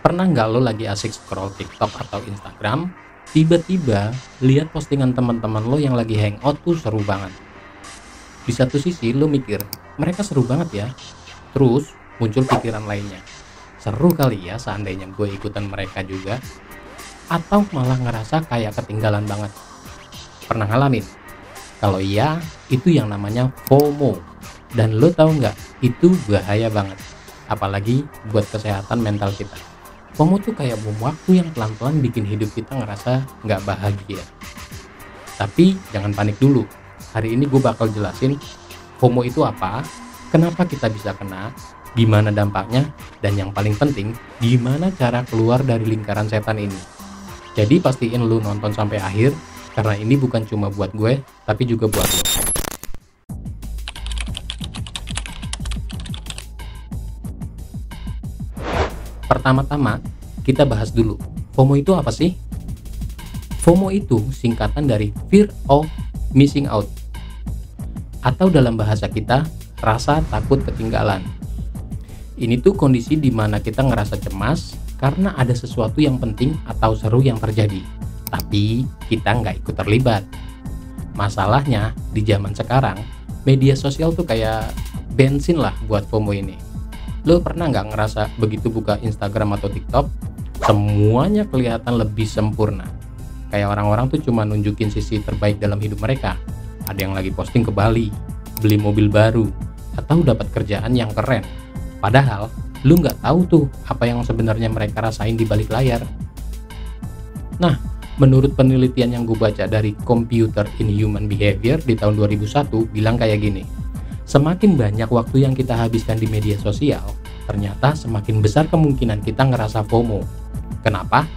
Pernah nggak lo lagi asik scroll TikTok atau Instagram, tiba-tiba lihat postingan teman-teman lo yang lagi hangout tuh seru banget. Di satu sisi lo mikir, mereka seru banget ya. Terus muncul pikiran lainnya. Seru kali ya seandainya gue ikutan mereka juga. Atau malah ngerasa kayak ketinggalan banget. Pernah ngalamin? Kalau iya, itu yang namanya FOMO. Dan lo tahu nggak, itu bahaya banget. Apalagi buat kesehatan mental kita. FOMO tuh kayak bom waktu yang pelan-pelan bikin hidup kita ngerasa nggak bahagia. Tapi jangan panik dulu. Hari ini gue bakal jelasin FOMO itu apa, kenapa kita bisa kena, gimana dampaknya, dan yang paling penting, gimana cara keluar dari lingkaran setan ini. Jadi pastiin lu nonton sampai akhir, karena ini bukan cuma buat gue, tapi juga buat lo. Pertama-tama, kita bahas dulu, FOMO itu apa sih? FOMO itu singkatan dari Fear of Missing Out. Atau dalam bahasa kita, rasa takut ketinggalan. Ini tuh kondisi di mana kita ngerasa cemas karena ada sesuatu yang penting atau seru yang terjadi. Tapi kita nggak ikut terlibat. Masalahnya, di zaman sekarang, media sosial tuh kayak bensin lah buat FOMO ini. Lo pernah nggak ngerasa begitu buka Instagram atau TikTok, semuanya kelihatan lebih sempurna? Kayak orang-orang tuh cuma nunjukin sisi terbaik dalam hidup mereka. Ada yang lagi posting ke Bali, beli mobil baru, atau dapat kerjaan yang keren. Padahal, lu nggak tahu tuh apa yang sebenarnya mereka rasain di balik layar. Nah, menurut penelitian yang gue baca dari Computer in Human Behavior di tahun 2001 bilang kayak gini. Semakin banyak waktu yang kita habiskan di media sosial, ternyata semakin besar kemungkinan kita ngerasa FOMO. Kenapa?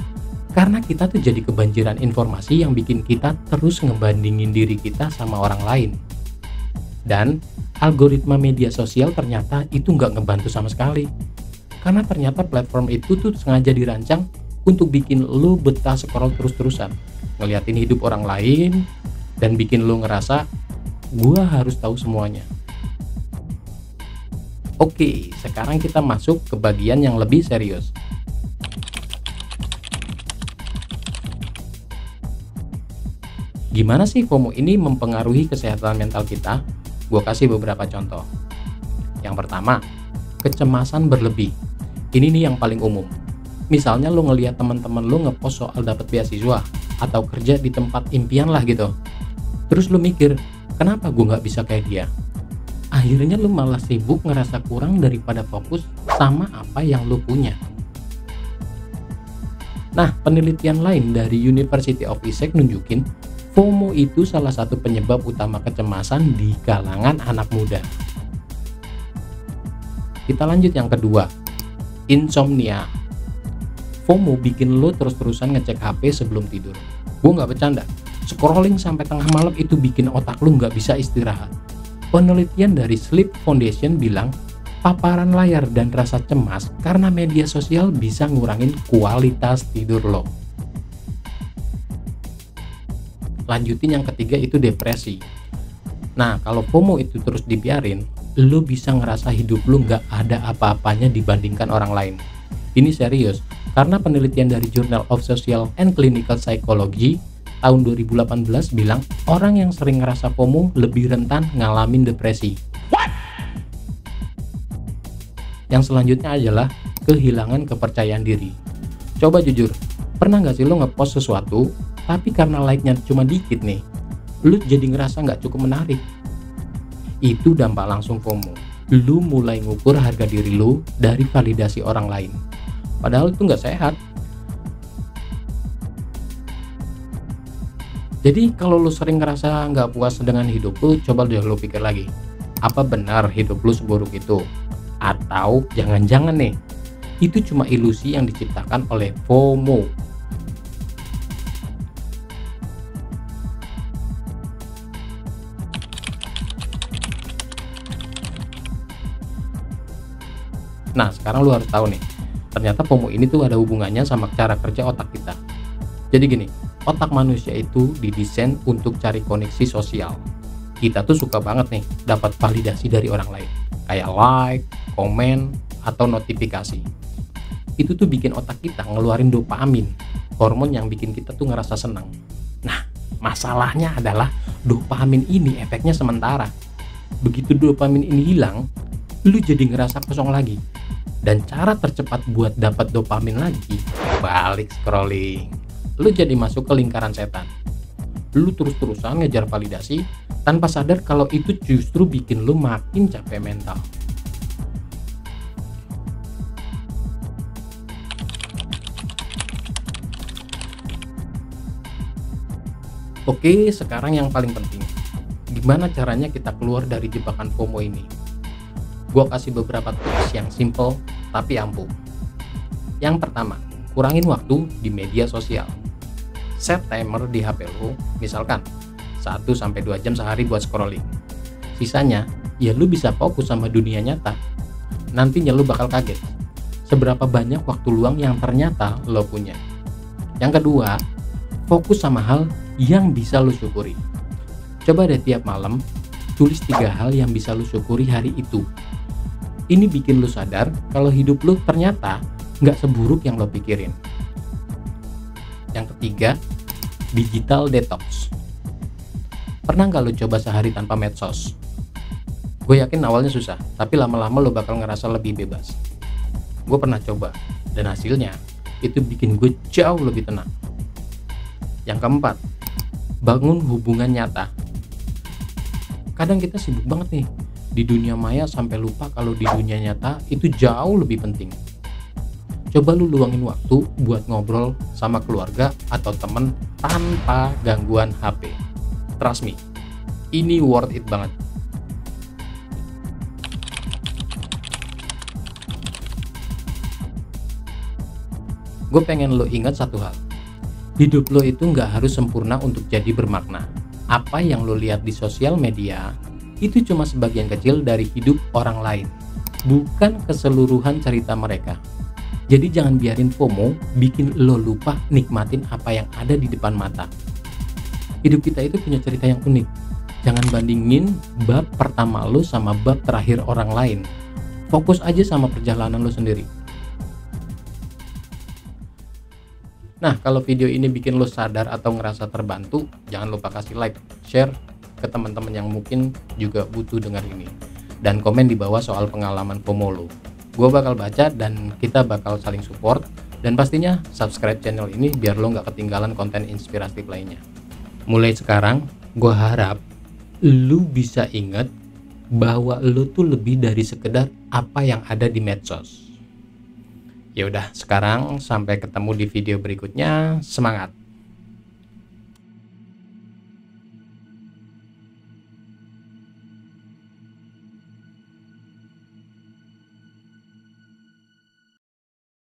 Karena kita tuh jadi kebanjiran informasi yang bikin kita terus ngebandingin diri kita sama orang lain. Dan algoritma media sosial ternyata itu nggak ngebantu sama sekali. Karena ternyata platform itu tuh sengaja dirancang untuk bikin lo betah scroll terus-terusan, ngeliatin hidup orang lain, dan bikin lo ngerasa, gua harus tahu semuanya. Oke, sekarang kita masuk ke bagian yang lebih serius. Gimana sih FOMO ini mempengaruhi kesehatan mental kita? Gue kasih beberapa contoh. Yang pertama, kecemasan berlebih. Ini nih yang paling umum. Misalnya lo ngelihat teman-teman lo ngepost soal dapat beasiswa atau kerja di tempat impian lah gitu. Terus lo mikir, kenapa gue nggak bisa kayak dia? Akhirnya lo malah sibuk ngerasa kurang daripada fokus sama apa yang lo punya. Nah, penelitian lain dari University of Essex nunjukin FOMO itu salah satu penyebab utama kecemasan di kalangan anak muda. Kita lanjut yang kedua, insomnia. FOMO bikin lo terus-terusan ngecek HP sebelum tidur. Gue nggak bercanda, scrolling sampai tengah malam itu bikin otak lo nggak bisa istirahat. Penelitian dari Sleep Foundation bilang, paparan layar dan rasa cemas karena media sosial bisa ngurangin kualitas tidur lo. Lanjutin yang ketiga itu depresi. Nah, kalau FOMO itu terus dibiarin, lo bisa ngerasa hidup lo nggak ada apa-apanya dibandingkan orang lain. Ini serius, karena penelitian dari Journal of Social and Clinical Psychology tahun 2018 bilang orang yang sering ngerasa FOMO lebih rentan ngalamin depresi. What? Yang selanjutnya adalah kehilangan kepercayaan diri. Coba jujur, pernah nggak sih lo ngepost sesuatu, tapi karena like-nya cuma dikit nih, lo jadi ngerasa nggak cukup menarik? Itu dampak langsung FOMO. Lo mulai ngukur harga diri lo dari validasi orang lain. Padahal itu nggak sehat. Jadi kalau lo sering ngerasa nggak puas dengan hidup lo, coba deh lo pikir lagi. Apa benar hidup lo seburuk itu? Atau jangan-jangan nih, itu cuma ilusi yang diciptakan oleh FOMO. Nah, sekarang lo harus tahu nih, ternyata FOMO ini tuh ada hubungannya sama cara kerja otak kita. Jadi gini, otak manusia itu didesain untuk cari koneksi sosial. Kita tuh suka banget nih dapat validasi dari orang lain, kayak like, komen, atau notifikasi. itu tuh bikin otak kita ngeluarin dopamin, hormon yang bikin kita tuh ngerasa senang. Nah, masalahnya adalah dopamin ini efeknya sementara. Begitu dopamin ini hilang, lu jadi ngerasa kosong lagi. Dan cara tercepat buat dapat dopamin lagi, balik scrolling. Lu jadi masuk ke lingkaran setan. Lu terus-terusan ngejar validasi tanpa sadar kalau itu justru bikin lu makin capek mental. Oke, sekarang yang paling penting. Gimana caranya kita keluar dari jebakan FOMO ini? Gua kasih beberapa tips yang simple tapi ampuh. Yang pertama, kurangin waktu di media sosial. Set timer di HP lu, misalkan 1-2 jam sehari buat scrolling. Sisanya, ya lu bisa fokus sama dunia nyata. Nantinya lu bakal kaget seberapa banyak waktu luang yang ternyata lo punya. Yang kedua, fokus sama hal yang bisa lu syukuri. Coba deh tiap malam tulis 3 hal yang bisa lu syukuri hari itu. Ini bikin lu sadar kalau hidup lu ternyata nggak seburuk yang lo pikirin. Yang ketiga, digital detox. Pernah nggak lo coba sehari tanpa medsos? Gue yakin awalnya susah, tapi lama-lama lo bakal ngerasa lebih bebas. Gue pernah coba, dan hasilnya itu bikin gue jauh lebih tenang. Yang keempat, bangun hubungan nyata. Kadang kita sibuk banget nih di dunia maya sampai lupa kalau di dunia nyata itu jauh lebih penting. Coba lu luangin waktu buat ngobrol sama keluarga atau temen tanpa gangguan HP. Trust me, ini worth it banget. Gue pengen lo ingat satu hal. Hidup lo itu nggak harus sempurna untuk jadi bermakna. Apa yang lo lihat di sosial media itu cuma sebagian kecil dari hidup orang lain, bukan keseluruhan cerita mereka. Jadi jangan biarin FOMO bikin lo lupa nikmatin apa yang ada di depan mata. Hidup kita itu punya cerita yang unik. Jangan bandingin bab pertama lo sama bab terakhir orang lain. Fokus aja sama perjalanan lo sendiri. Nah, kalau video ini bikin lo sadar atau ngerasa terbantu, jangan lupa kasih like, share ke teman-teman yang mungkin juga butuh dengar ini. Dan komen di bawah soal pengalaman FOMO lo. Gue bakal baca dan kita bakal saling support. Dan pastinya subscribe channel ini biar lo nggak ketinggalan konten inspiratif lainnya. Mulai sekarang, gue harap lo bisa ingat bahwa lo tuh lebih dari sekedar apa yang ada di medsos. Ya udah, sekarang sampai ketemu di video berikutnya. Semangat!